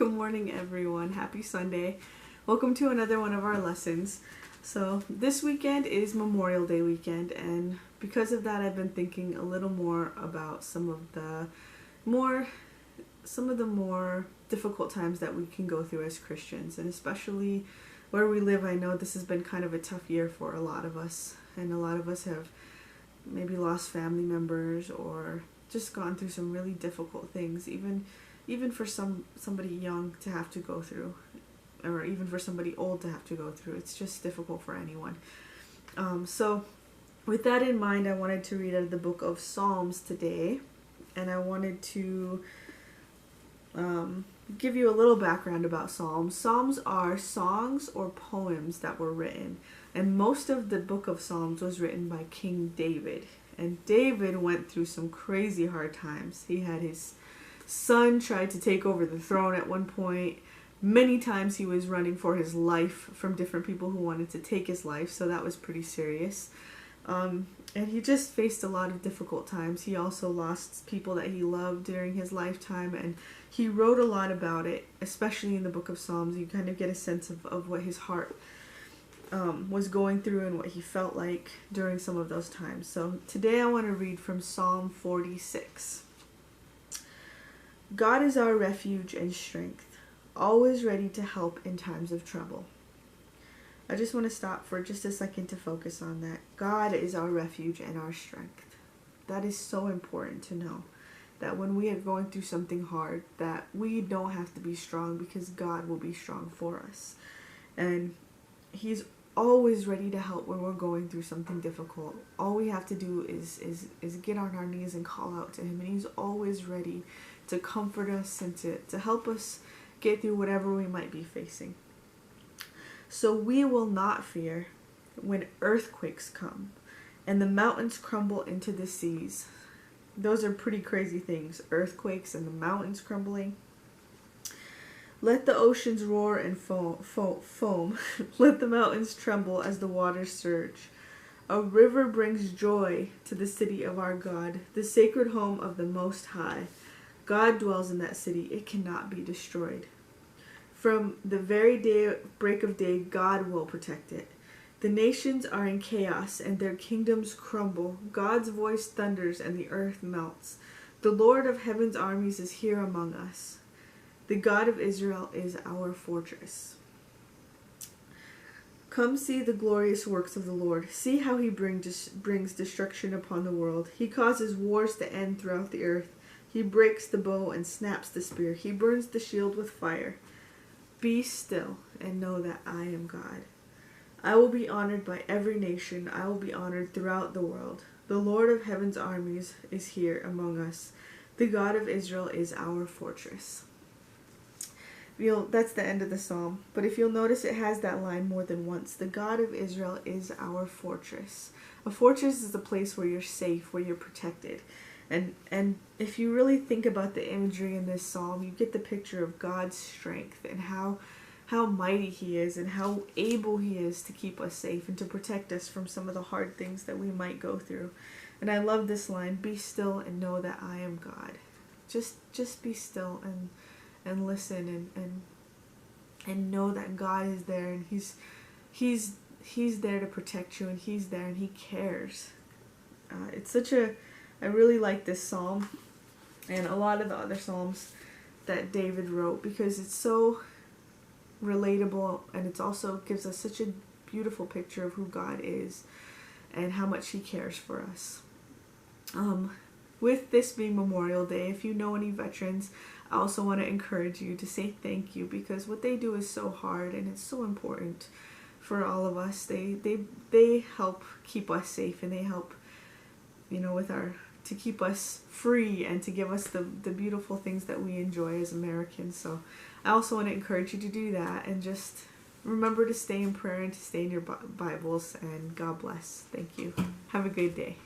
Good morning, everyone. Happy Sunday. Welcome to another one of our lessons. So this weekend is Memorial Day weekend, and because of that, I've been thinking a little more about some of the more difficult times that we can go through as Christians, and especially where we live. I know this has been kind of a tough year for a lot of us, and a lot of us have maybe lost family members or just gone through some really difficult things, even for somebody young to have to go through, or even for somebody old to have to go through. It's just difficult for anyone. So with that in mind, I wanted to read out of the book of Psalms today, and I wanted to give you a little background about Psalms. Psalms are songs or poems that were written, and most of the book of Psalms was written by King David. And David went through some crazy hard times. He had his son tried to take over the throne at one point. Many times he was running for his life from different people who wanted to take his life, so that was pretty serious. And he just faced a lot of difficult times. He also lost people that he loved during his lifetime, and he wrote a lot about it, especially in the book of Psalms. You kind of get a sense of what his heart was going through and what he felt like during some of those times. So today I want to read from Psalm 46. God is our refuge and strength, always ready to help in times of trouble. I just want to stop for just a second to focus on that. God is our refuge and our strength. That is so important to know, that when we are going through something hard, that we don't have to be strong, because God will be strong for us. And He's always ready to help when we're going through something difficult. All we have to do is get on our knees and call out to Him, and He's always ready to comfort us and to help us get through whatever we might be facing. So we will not fear when earthquakes come and the mountains crumble into the seas. Those are pretty crazy things, earthquakes and the mountains crumbling. Let the oceans roar and foam. Let the mountains tremble as the waters surge. A river brings joy to the city of our God, the sacred home of the Most High. God dwells in that city. It cannot be destroyed. From the very break of day, God will protect it. The nations are in chaos and their kingdoms crumble. God's voice thunders and the earth melts. The Lord of heaven's armies is here among us. The God of Israel is our fortress. Come see the glorious works of the Lord. See how He brings destruction upon the world. He causes wars to end throughout the earth. He breaks the bow and snaps the spear. He burns the shield with fire. Be still and know that I am God. I will be honored by every nation. I will be honored throughout the world. The Lord of heaven's armies is here among us. The God of Israel is our fortress. That's the end of the psalm. But if you'll notice, it has that line more than once. The God of Israel is our fortress. A fortress is a place where you're safe, where you're protected. And if you really think about the imagery in this psalm, you get the picture of God's strength and how mighty He is and how able He is to keep us safe and to protect us from some of the hard things that we might go through. And I love this line, be still and know that I am God. Just be still and listen and know that God is there, and He's there to protect you, and He's there and He cares. I really like this psalm and a lot of the other psalms that David wrote, because it's so relatable, and it also gives us such a beautiful picture of who God is and how much He cares for us. With this being Memorial Day, if you know any veterans, I also want to encourage you to say thank you, because what they do is so hard and it's so important for all of us. They help keep us safe, and they help, to keep us free and to give us the beautiful things that we enjoy as Americans. So I also want to encourage you to do that, and just remember to stay in prayer and to stay in your Bibles, and God bless. Thank you. Have a good day.